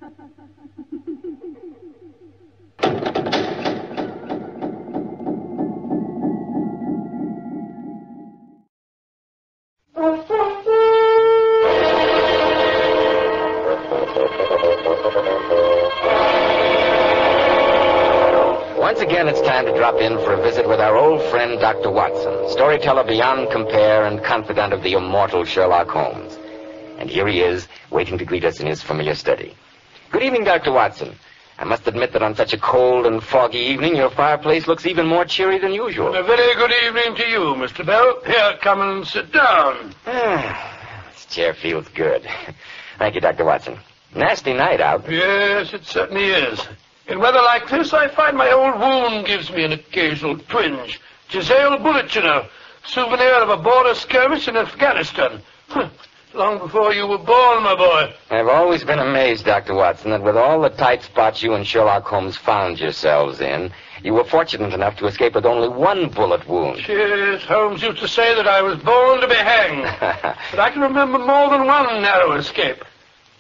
Once again, it's time to drop in for a visit with our old friend, Dr. Watson, storyteller beyond compare and confidant of the immortal Sherlock Holmes. And here he is, waiting to greet us in his familiar study. Good evening, Dr. Watson. I must admit that on such a cold and foggy evening, your fireplace looks even more cheery than usual. And a very good evening to you, Mr. Bell. Here, come and sit down. This chair feels good. Thank you, Dr. Watson. Nasty night out. Yes, it certainly is. In weather like this, I find my old wound gives me an occasional twinge. Giselle bullet, you know. Souvenir of a border skirmish in Afghanistan. Long before you were born, my boy. I've always been amazed, Dr. Watson, that with all the tight spots you and Sherlock Holmes found yourselves in, you were fortunate enough to escape with only one bullet wound. Yes, Holmes used to say that I was born to be hanged. But I can remember more than one narrow escape.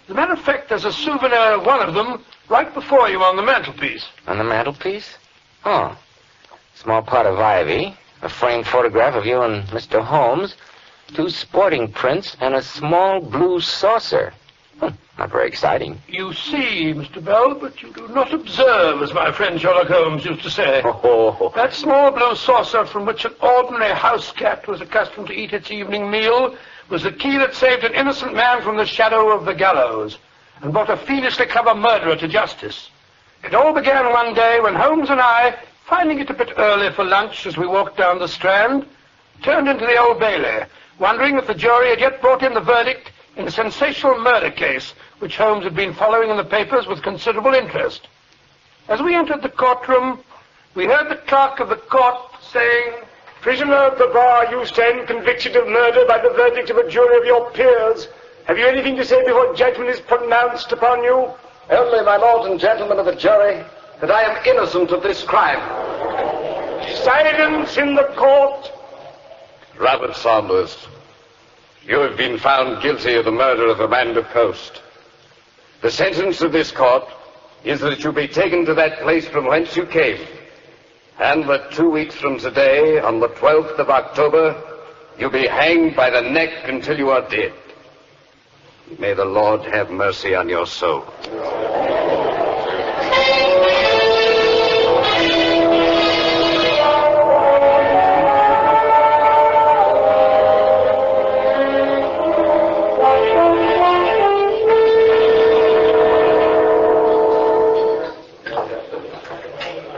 As a matter of fact, there's a souvenir of one of them right before you on the mantelpiece. On the mantelpiece? Oh. Small pot of ivy, a framed photograph of you and Mr. Holmes, 2 sporting prints, and a small blue saucer. Not very exciting. You see, Mr. Bell, but you do not observe, as my friend Sherlock Holmes used to say. Oh. That small blue saucer from which an ordinary house cat was accustomed to eat its evening meal was the key that saved an innocent man from the shadow of the gallows and brought a fiendishly clever murderer to justice. It all began one day when Holmes and I, finding it a bit early for lunch as we walked down the Strand, turned into the Old Bailey, wondering if the jury had yet brought in the verdict in a sensational murder case which Holmes had been following in the papers with considerable interest. As we entered the courtroom, we heard the clerk of the court saying, "Prisoner of the bar, you stand convicted of murder by the verdict of a jury of your peers. Have you anything to say before judgment is pronounced upon you?" "Only, my lords and gentlemen of the jury, that I am innocent of this crime." Silence in the court. Robert Saunders, you have been found guilty of the murder of Amanda Post. The sentence of this court is that you be taken to that place from whence you came, and that 2 weeks from today, on the 12th of October, you be hanged by the neck until you are dead. May the Lord have mercy on your soul.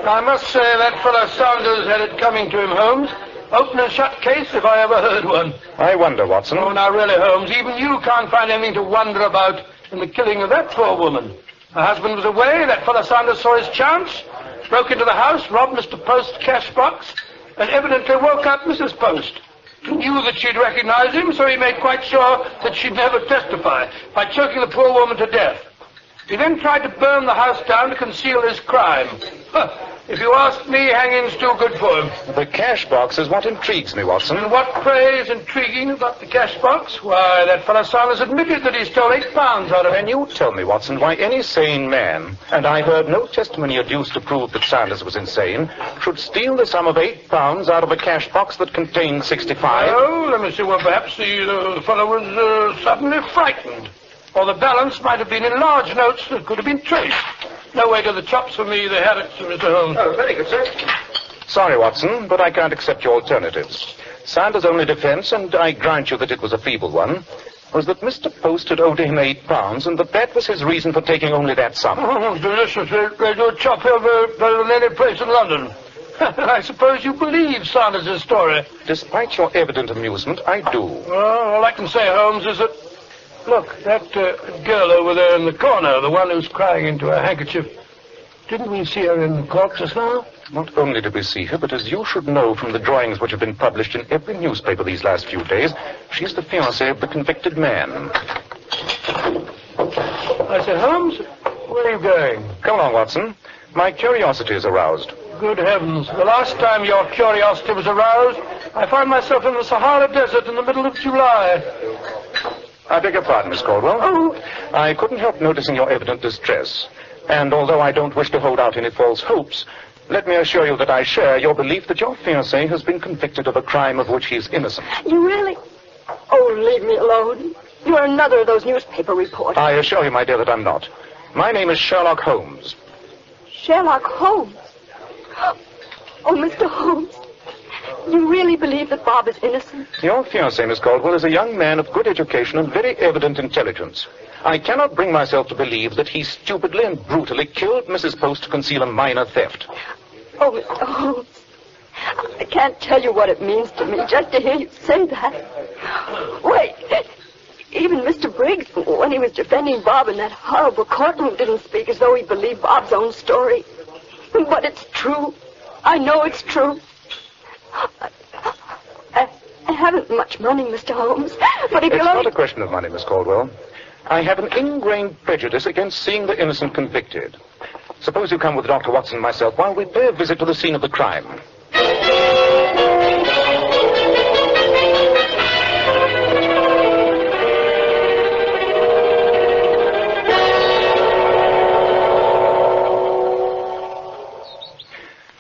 I must say that fellow Saunders had it coming to him, Holmes. Open and shut case if I ever heard one. I wonder, Watson. Oh, now really, Holmes, even you can't find anything to wonder about in the killing of that poor woman. Her husband was away, that fellow Saunders saw his chance, broke into the house, robbed Mr. Post's cash box, and evidently woke up Mrs. Post. He knew that she'd recognize him, so he made quite sure that she'd never testify by choking the poor woman to death. He then tried to burn the house down to conceal his crime. If you ask me, hanging's too good for him. The cash box is what intrigues me, Watson. And what, pray, is intriguing about the cash box? Why, that fellow Saunders admitted that he stole £8 out of it. Can you tell me, Watson, why any sane man, and I heard no testimony adduced to prove that Saunders was insane, should steal the sum of £8 out of a cash box that contained 65? Oh, let me see. Well, perhaps the fellow was suddenly frightened. Or the balance might have been in large notes that could have been traced. No way to the chops for me, the habits, Mr. Holmes. Oh, very good, sir. Sorry, Watson, but I can't accept your alternatives. Saunders' only defense, and I grant you that it was a feeble one, was that Mr. Post had owed him £8, and that was his reason for taking only that sum. Oh, delicious. They do a chop here better than any place in London. I suppose you believe Saunders' story. Despite your evident amusement, I do. Well, all I can say, Holmes, is that... Look, that girl over there in the corner, the one who's crying into her handkerchief, didn't we see her in the court just now? Not only did we see her, but as you should know from the drawings which have been published in every newspaper these last few days, she's the fiancée of the convicted man. I said, Holmes, where are you going? Come along, Watson. My curiosity is aroused. Good heavens. The last time your curiosity was aroused, I found myself in the Sahara Desert in the middle of July. I beg your pardon, Miss Caldwell. Oh. I couldn't help noticing your evident distress. And although I don't wish to hold out any false hopes, let me assure you that I share your belief that your fiancé has been convicted of a crime of which he is innocent. You really? Oh, leave me alone. You're another of those newspaper reporters. I assure you, my dear, that I'm not. My name is Sherlock Holmes. Sherlock Holmes? Oh, Mr. Holmes, you really believe that Bob is innocent? Your fiancé, Miss Caldwell, is a young man of good education and very evident intelligence. I cannot bring myself to believe that he stupidly and brutally killed Mrs. Post to conceal a minor theft. Oh, Mr. Holmes, I can't tell you what it means to me just to hear you say that. Wait, even Mr. Briggs, when he was defending Bob in that horrible courtroom, didn't speak as though he believed Bob's own story. But it's true. I know it's true. I haven't much money, Mr. Holmes, but if It's you'll not only... a question of money, Miss Caldwell. I have an ingrained prejudice against seeing the innocent convicted. Suppose you come with Dr. Watson and myself while we pay a visit to the scene of the crime.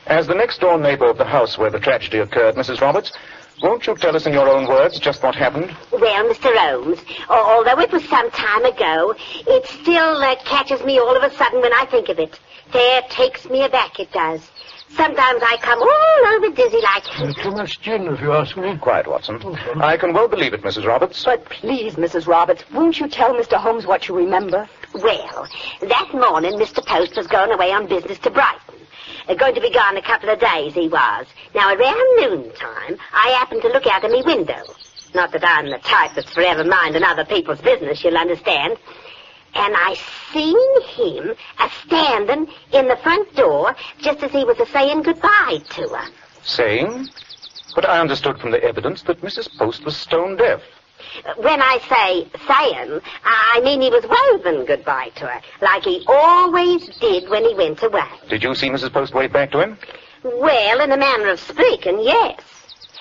As the next-door neighbor of the house where the tragedy occurred, Mrs. Roberts, won't you tell us in your own words just what happened? Well, Mr. Holmes, although it was some time ago, it still catches me all of a sudden when I think of it. There takes me aback, it does. Sometimes I come all over dizzy like... Too much gin, if you ask me. Quiet, Watson. I can well believe it, Mrs. Roberts. But please, Mrs. Roberts, won't you tell Mr. Holmes what you remember? Well, that morning Mr. Post was going away on business to Brighton. Going to be gone a couple of days, he was. Now, around noontime, I happened to look out of my window. Not that I'm the type that's forever minding other people's business, you'll understand. And I seen him a-standing in the front door just as he was a-saying goodbye to her. Saying? But I understood from the evidence that Mrs. Post was stone deaf. When I say saying, I mean he was waving goodbye to her, like he always did when he went away. Did you see Mrs. Post wave back to him? Well, in a manner of speaking, yes.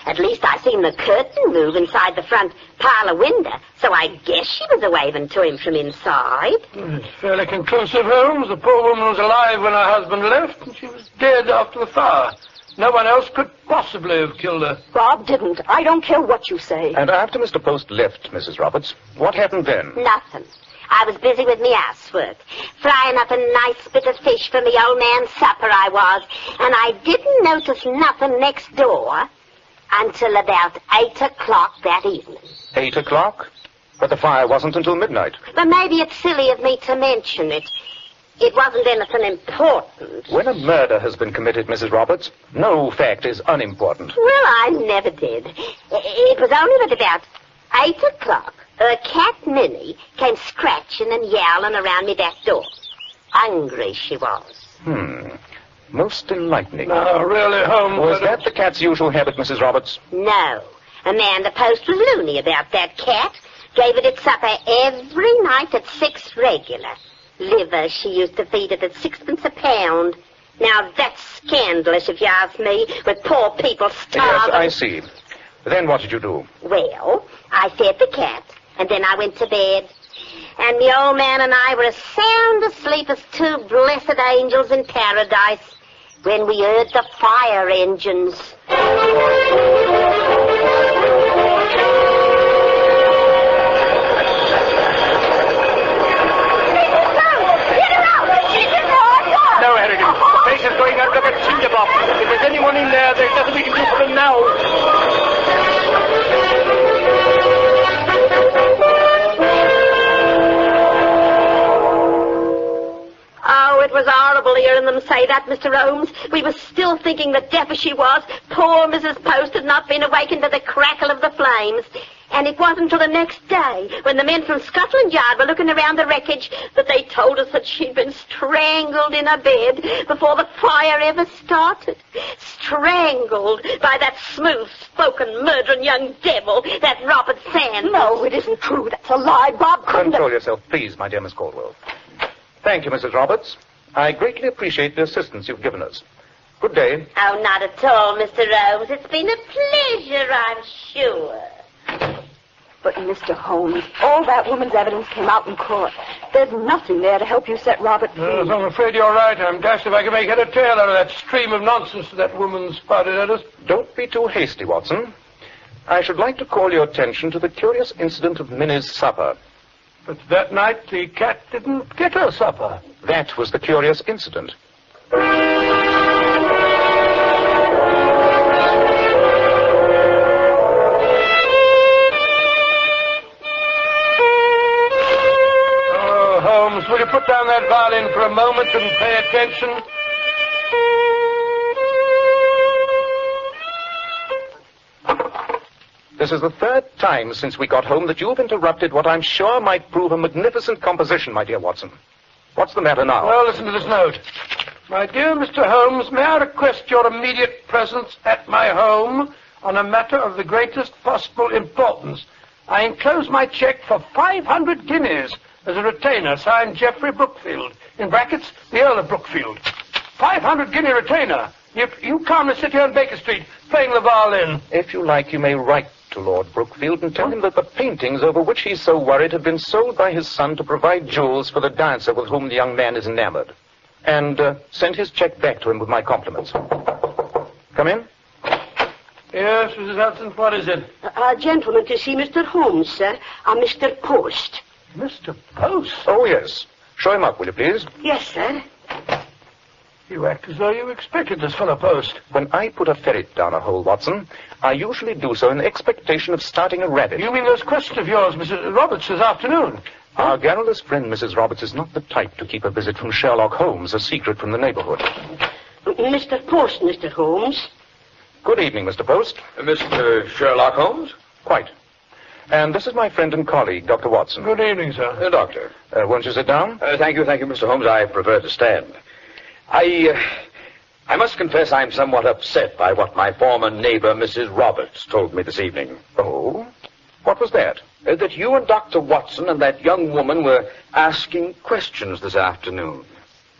At least I seen the curtain move inside the front parlor window, so I guess she was a-waving to him from inside. It's fairly conclusive, Holmes. The poor woman was alive when her husband left, and she was dead after the fire. No one else could possibly have killed her. Bob didn't. I don't care what you say. And after Mr. Post left, Mrs. Roberts, what happened then? Nothing. I was busy with me housework, frying up a nice bit of fish for me old man's supper I was, and I didn't notice nothing next door until about 8 o'clock that evening. 8 o'clock? But the fire wasn't until midnight. But maybe it's silly of me to mention it. It wasn't anything important. When a murder has been committed, Mrs. Roberts, no fact is unimportant. Well, I never did. It was only at about 8 o'clock. Her cat, Minnie, came scratching and yowling around me back door. Hungry she was. Most enlightening. No, really, Holmes. Was that the cat's usual habit, Mrs. Roberts? No. Amanda Post was loony about that cat. Gave it its supper every night at 6 regular. Liver she used to feed it at 6p a pound. Now, that's scandalous, if you ask me, with poor people starving. Yes, I see. Then what did you do? Well, I fed the cat, and then I went to bed. And the old man and I were as sound asleep as two blessed angels in paradise when we heard the fire engines. No, Harrigan. The place is going out like a tinderbox. If there's anyone in there, there's nothing we can do for them now. Oh, it was horrible hearing them say that, Mr. Holmes. We were still thinking that deaf as she was, poor Mrs. Post had not been awakened to the crackle of the flames. And it wasn't until the next day, when the men from Scotland Yard were looking around the wreckage, that they told us that she'd been strangled in her bed before the fire ever started. Strangled by that smooth-spoken, murdering young devil, that Robert Sands. No, it isn't true. That's a lie. Bob couldn't Control yourself, please, my dear Miss Caldwell. Thank you, Mrs. Roberts. I greatly appreciate the assistance you've given us. Good day. Oh, not at all, Mr. Holmes. It's been a pleasure, I'm sure. But, Mr. Holmes, all that woman's evidence came out in court. There's nothing there to help you set Robert free. Yes, I'm afraid you're right. I'm dashed if I can make head or tail out of that stream of nonsense that woman spouted at us. Don't be too hasty, Watson. I should like to call your attention to the curious incident of Minnie's supper. But that night the cat didn't get her supper. That was the curious incident. Will you put down that violin for a moment and pay attention? This is the third time since we got home that you've interrupted what I'm sure might prove a magnificent composition, my dear Watson. What's the matter now? Well, listen to this note. My dear Mr. Holmes, may I request your immediate presence at my home on a matter of the greatest possible importance. I enclose my cheque for 500 guineas as a retainer, signed Geoffrey Brookfield. In brackets, the Earl of Brookfield. 500 guinea retainer. You calmly sit here on Baker Street, playing the violin. If you like, you may write to Lord Brookfield and tell him that the paintings over which he's so worried have been sold by his son to provide jewels for the dancer with whom the young man is enamored. And send his cheque back to him with my compliments. Come in. Yes, Mrs. Hudson, what is it? A gentleman to see Mr. Holmes, sir. Mr. Post. Mr. Post? Oh, yes. Show him up, will you, please? Yes, sir. You act as though you expected this fellow Post. When I put a ferret down a hole, Watson, I usually do so in expectation of starting a rabbit. You mean those questions of yours, Mrs. Roberts, this afternoon? Our garrulous friend, Mrs. Roberts, is not the type to keep a visit from Sherlock Holmes a secret from the neighborhood. Mr. Post, Mr. Holmes. Good evening, Mr. Post. Mr. Sherlock Holmes? Quite. And this is my friend and colleague, Dr. Watson. Good evening, sir. Doctor. Won't you sit down? Thank you, Mr. Holmes. I prefer to stand. I must confess I'm somewhat upset by what my former neighbor, Mrs. Roberts, told me this evening. Oh? What was that? That you and Dr. Watson and that young woman were asking questions this afternoon.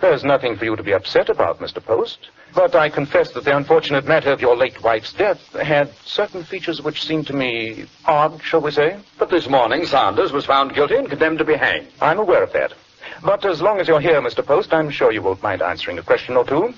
There's nothing for you to be upset about, Mr. Post. But I confess that the unfortunate matter of your late wife's death had certain features which seemed to me odd, shall we say? But this morning, Saunders was found guilty and condemned to be hanged. I'm aware of that. But as long as you're here, Mr. Post, I'm sure you won't mind answering a question or two.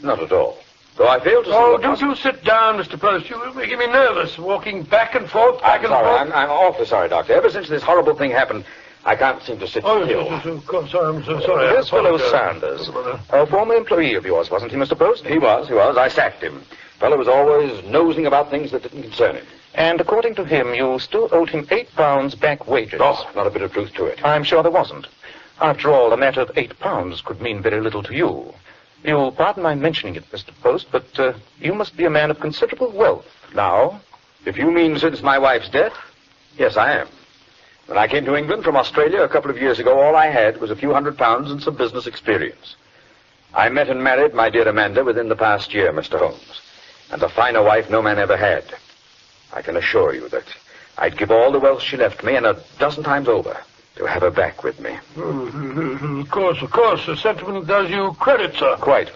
Not at all. Though I fail to see Oh, don't you sit down, Mr. Post. You're making me nervous, walking back and forth, back and forth. I'm awfully sorry, Doctor. Ever since this horrible thing happened, I can't seem to sit still. Yes, of course. I'm so sorry. This fellow Sanders, a former employee of yours, wasn't he, Mr. Post? He was. I sacked him. The fellow was always nosing about things that didn't concern him. And according to him, you still owed him £8 back wages. Oh, not a bit of truth to it. I'm sure there wasn't. After all, a matter of £8 could mean very little to you. You'll pardon my mentioning it, Mr. Post, but you must be a man of considerable wealth now. If you mean since my wife's death, yes, I am. When I came to England from Australia a couple of years ago, all I had was a few £100s and some business experience. I met and married my dear Amanda within the past year, Mr. Holmes, and a finer wife no man ever had. I can assure you that I'd give all the wealth she left me, and a dozen times over, to have her back with me. Of course. The sentiment does you credit, sir. Quite.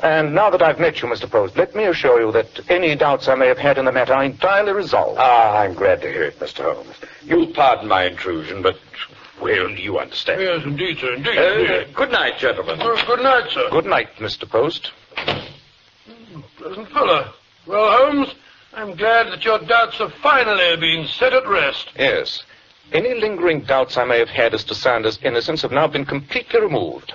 And now that I've met you, Mr. Post, let me assure you that any doubts I may have had in the matter are entirely resolved. I'm glad to hear it, Mr. Holmes. You'll pardon my intrusion, but, well, you understand. Yes, indeed, sir, indeed. Good night, gentlemen. Good night, sir. Good night, Mr. Post. Pleasant fellow. Well, Holmes, I'm glad that your doubts have finally been set at rest. Yes. Any lingering doubts I may have had as to Sanders' innocence have now been completely removed.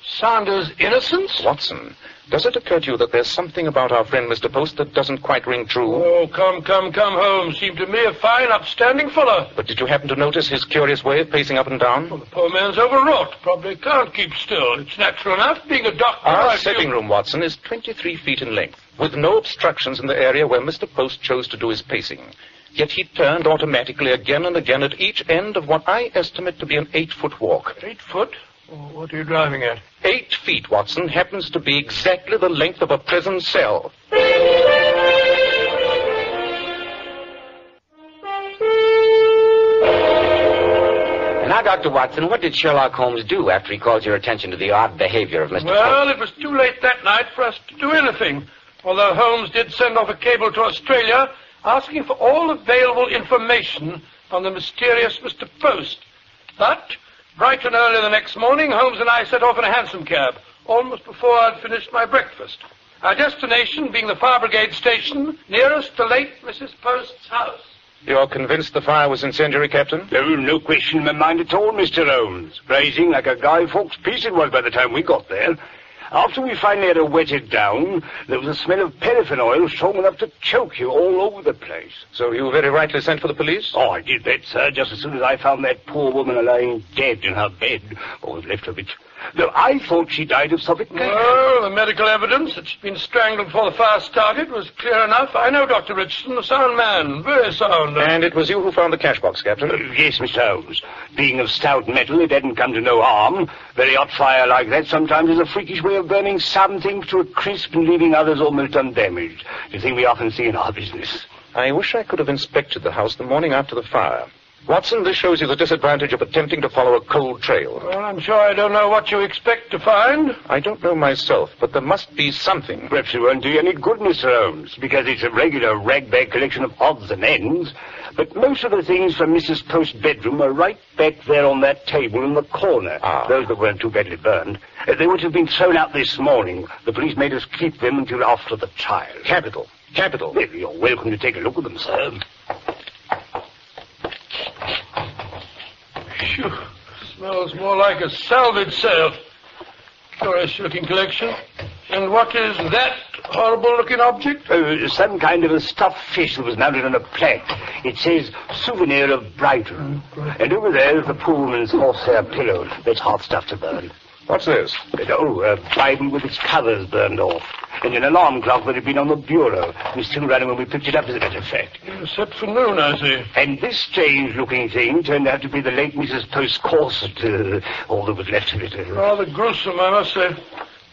Sanders' innocence? Watson, does it occur to you that there's something about our friend Mr. Post that doesn't quite ring true? Oh, come, Holmes. Seemed to me a fine, upstanding fellow. But did you happen to notice his curious way of pacing up and down? Well, the poor man's overwrought. Probably can't keep still. It's natural enough, being a doctor. Our sitting room, Watson, is 23 feet in length, with no obstructions in the area where Mr. Post chose to do his pacing. Yet he turned automatically again and again at each end of what I estimate to be an 8-foot walk. 8 foot? What are you driving at? 8 feet, Watson, happens to be exactly the length of a prison cell. And now, Dr. Watson, what did Sherlock Holmes do after he called your attention to the odd behavior of Mr. Well, Post? it was too late that night for us to do anything. Although Holmes did send off a cable to Australia, asking for all available information on the mysterious Mr. Post. But, bright and early the next morning, Holmes and I set off in a hansom cab, almost before I'd finished my breakfast. Our destination being the fire brigade station nearest the late Mrs. Post's house. You're convinced the fire was incendiary, Captain? Oh, no question in my mind at all, Mr. Holmes. Blazing like a Guy Fawkes piece it was by the time we got there. After we finally had her wetted down, there was a smell of paraffin oil strong enough to choke you all over the place. So you very rightly sent for the police? Oh, I did that, sir, just as soon as I found that poor woman lying dead in her bed, or was left of it. Though I thought she died of suffocation. Oh, the medical evidence that she'd been strangled before the fire started was clear enough. I know Dr. Richardson, a sound man, very sound. And it was you who found the cash box, Captain? Yes, Mr. Holmes. Being of stout metal, it hadn't come to no harm. Very hot fire like that sometimes is a freakish way of burning some things to a crisp and leaving others almost undamaged. It's a thing we often see in our business. I wish I could have inspected the house the morning after the fire. Watson, this shows you the disadvantage of attempting to follow a cold trail. Well, I'm sure I don't know what you expect to find. I don't know myself, but there must be something. Perhaps it won't do you any good, Mr. Holmes, because it's a regular ragbag collection of odds and ends. But most of the things from Mrs. Post's bedroom are right back there on that table in the corner. Those that weren't too badly burned. They would have been thrown out this morning. The police made us keep them until after the trial. Capital. Capital. Well, you're welcome to take a look at them, sir. Phew. Smells more like a salvage sale. Curious-looking collection. And what is that horrible-looking object? Some kind of a stuffed fish that was mounted on a plaque. It says, souvenir of Brighton. And over there is the poor woman's horsehair pillow. That's hot stuff to burn. What's this? A Bible with its covers burned off. And an alarm clock that had been on the bureau. It was still running when we picked it up, as a matter of fact. Set for noon, I see. And this strange-looking thing turned out to be the late Mrs. Post's corset, all that was left of it. Rather gruesome, I must say.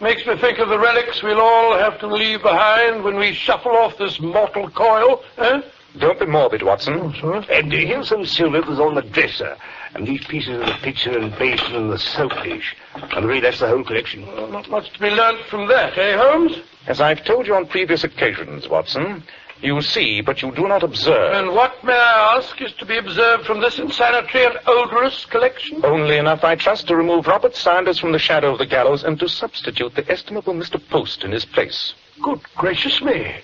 Makes me think of the relics we'll all have to leave behind when we shuffle off this mortal coil, eh? Don't be morbid, Watson. Oh, sorry. And here's some silver that was on the dresser. And these pieces of the pitcher and basin and the soap dish. I'm afraid that's the whole collection. Well, not much to be learnt from that, eh, Holmes? As I've told you on previous occasions, Watson, you see, but you do not observe. And what, may I ask, is to be observed from this insanitary and odorous collection? Only enough, I trust, to remove Robert Sanders from the shadow of the gallows and to substitute the estimable Mr. Post in his place. Good gracious me.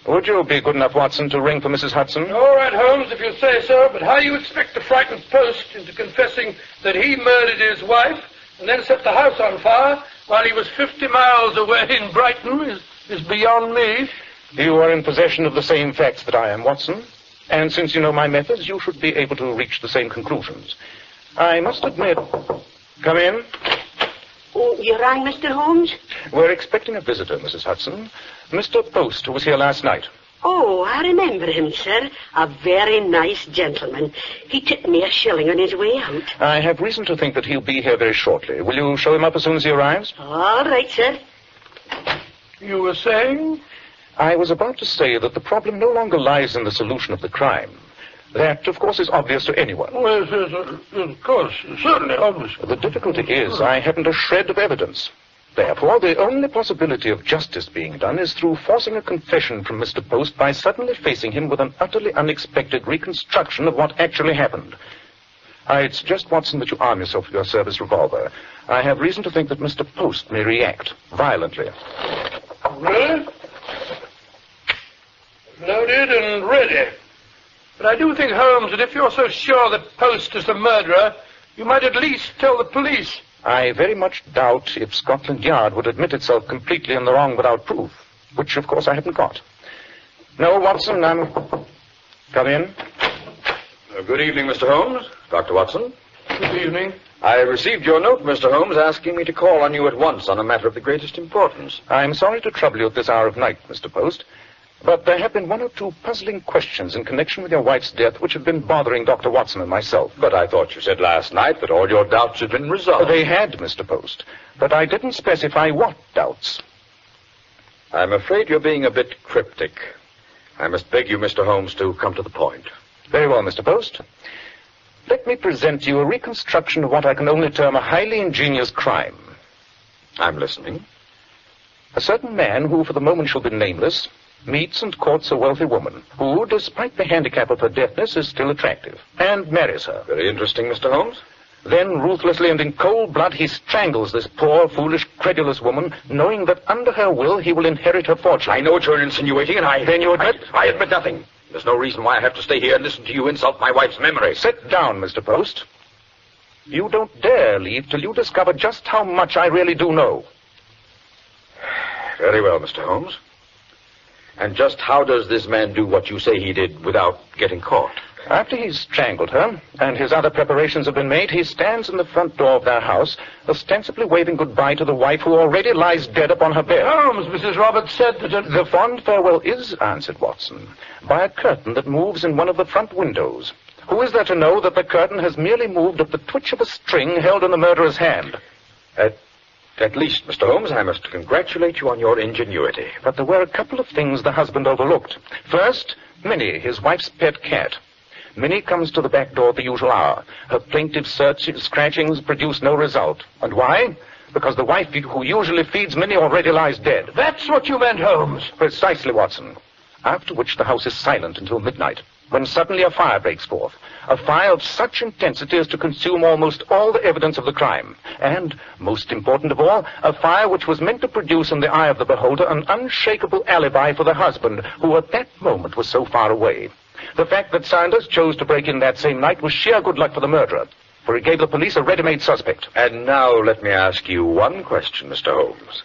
Would you be good enough, Watson, to ring for Mrs. Hudson? All right, Holmes, if you say so, but how you expect to frighten Post into confessing that he murdered his wife and then set the house on fire while he was 50 miles away in Brighton is beyond me. You are in possession of the same facts that I am, Watson. And since you know my methods, you should be able to reach the same conclusions. I must admit... Come in. Oh, you rang, Mr. Holmes? We're expecting a visitor, Mrs. Hudson. Mr. Post, who was here last night. Oh, I remember him, sir. A very nice gentleman. He tipped me a shilling on his way out. I have reason to think that he'll be here very shortly. Will you show him up as soon as he arrives? All right, sir. You were saying? I was about to say that the problem no longer lies in the solution of the crime. That, of course, is obvious to anyone. Well, yes, of course, certainly obvious. The difficulty is I haven't a shred of evidence. Therefore, the only possibility of justice being done is through forcing a confession from Mr. Post by suddenly facing him with an utterly unexpected reconstruction of what actually happened. I'd suggest, Watson, that you arm yourself with your service revolver. I have reason to think that Mr. Post may react violently. Really? Loaded and ready. But I do think, Holmes, that if you're so sure that Post is the murderer, you might at least tell the police. I very much doubt if Scotland Yard would admit itself completely in the wrong without proof, which, of course, I haven't got. No, Watson, Come in. Good evening, Mr. Holmes. Dr. Watson. Good evening. I received your note, Mr. Holmes, asking me to call on you at once on a matter of the greatest importance. I'm sorry to trouble you at this hour of night, Mr. Post, but there have been one or two puzzling questions in connection with your wife's death which have been bothering Dr. Watson and myself. But I thought you said last night that all your doubts had been resolved. They had, Mr. Post, but I didn't specify what doubts. I'm afraid you're being a bit cryptic. I must beg you, Mr. Holmes, to come to the point. Very well, Mr. Post. let me present to you a reconstruction of what I can only term a highly ingenious crime. I'm listening. A certain man who, for the moment shall be nameless, meets and courts a wealthy woman who, despite the handicap of her deafness, is still attractive, and marries her. Very interesting, Mr. Holmes. Then, ruthlessly and in cold blood, he strangles this poor, foolish, credulous woman, knowing that under her will he will inherit her fortune. I know what you're insinuating, and Then you admit? I admit nothing. There's no reason why I have to stay here and listen to you insult my wife's memory. Sit down, Mr. Post. You don't dare leave till you discover just how much I really do know. Very well, Mr. Holmes. And just how does this man do what you say he did without getting caught? After he's strangled her, and his other preparations have been made, he stands in the front door of their house, ostensibly waving goodbye to the wife who already lies dead upon her bed. Holmes, Mrs. Roberts said that... The fond farewell is answered, Watson, by a curtain that moves in one of the front windows. Who is there to know that the curtain has merely moved at the twitch of a string held in the murderer's hand? At least, Mr. Holmes, I must congratulate you on your ingenuity. But there were a couple of things the husband overlooked. First, Minnie, his wife's pet cat. Minnie comes to the back door at the usual hour. Her plaintive scratchings produce no result. And why? Because the wife who usually feeds Minnie already lies dead. That's what you meant, Holmes. Precisely, Watson. After which the house is silent until midnight, when suddenly a fire breaks forth. A fire of such intensity as to consume almost all the evidence of the crime. And, most important of all, a fire which was meant to produce in the eye of the beholder an unshakable alibi for the husband, who at that moment was so far away. The fact that Sanders chose to break in that same night was sheer good luck for the murderer, for he gave the police a ready-made suspect. And now let me ask you one question, Mr. Holmes.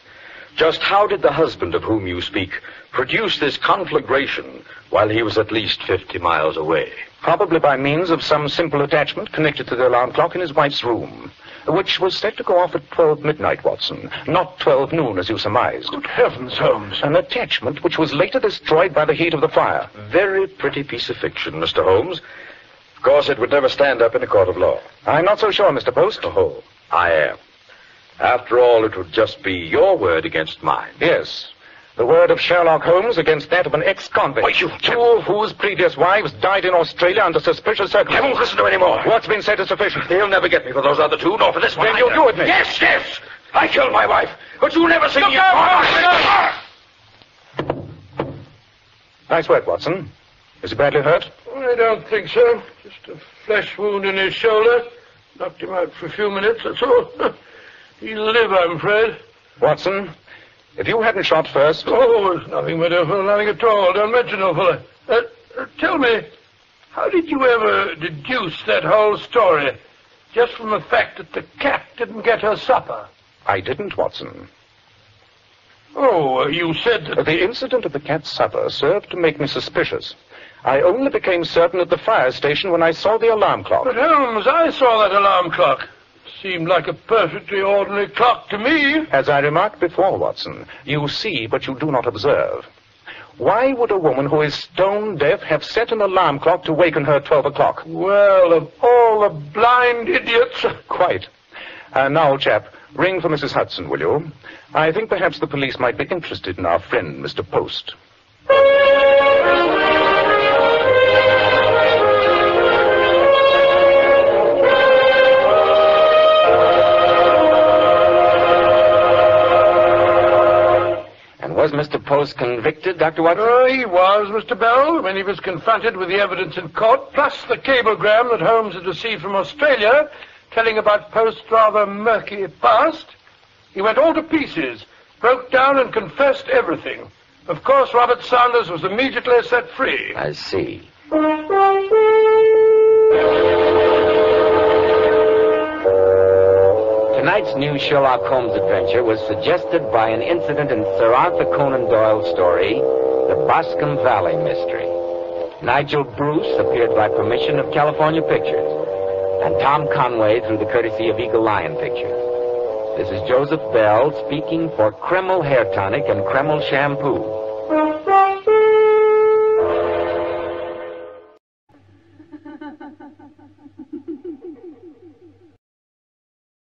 Just how did the husband of whom you speak produce this conflagration while he was at least 50 miles away? Probably by means of some simple attachment connected to the alarm clock in his wife's room, which was set to go off at 12 midnight, Watson, not 12 noon, as you surmised. Good heavens, Holmes. An attachment which was later destroyed by the heat of the fire. Very pretty piece of fiction, Mr. Holmes. Of course, it would never stand up in a court of law. I'm not so sure, Mr. Post. Oh, I am. After all, it would just be your word against mine. Yes. The word of Sherlock Holmes against that of an ex-convict. Why, you... Two of whose previous wives died in Australia under suspicious I circumstances. won't listen to any more. What's been said is sufficient. He'll never get me for those other two, nor for this one. Then you'll do it, Nick. Yes, yes. I killed my wife, but you never see me... Nice work, Watson. Is he badly hurt? I don't think so. Just a flesh wound in his shoulder. Knocked him out for a few minutes, that's all. He'll live, I'm afraid. Watson, if you hadn't shot first... Oh, it's nothing, my dear fellow, nothing at all. Don't mention it, fellow. Tell me, how did you ever deduce that whole story just from the fact that the cat didn't get her supper? I didn't, Watson. Oh, you said that... The incident of the cat's supper served to make me suspicious. I only became certain at the fire station when I saw the alarm clock. But, Holmes, I saw that alarm clock. Seemed like a perfectly ordinary clock to me. As I remarked before, Watson, you see, but you do not observe. Why would a woman who is stone deaf have set an alarm clock to waken her at 12 o'clock? Well, of all the blind idiots... Quite. Now, old chap, ring for Mrs. Hudson, will you? I think perhaps the police might be interested in our friend, Mr. Post. Was Mr. Post convicted, Dr. Watson? He was, Mr. Bell, when he was confronted with the evidence in court, plus the cablegram that Holmes had received from Australia, telling about Post's rather murky past. He went all to pieces, broke down and confessed everything. Of course, Robert Sanders was immediately set free. I see. Tonight's new Sherlock Holmes adventure was suggested by an incident in Sir Arthur Conan Doyle's story, The Boscombe Valley Mystery. Nigel Bruce appeared by permission of California Pictures, and Tom Conway through the courtesy of Eagle Lion Pictures. This is Joseph Bell speaking for Kreml Hair Tonic and Kreml Shampoo.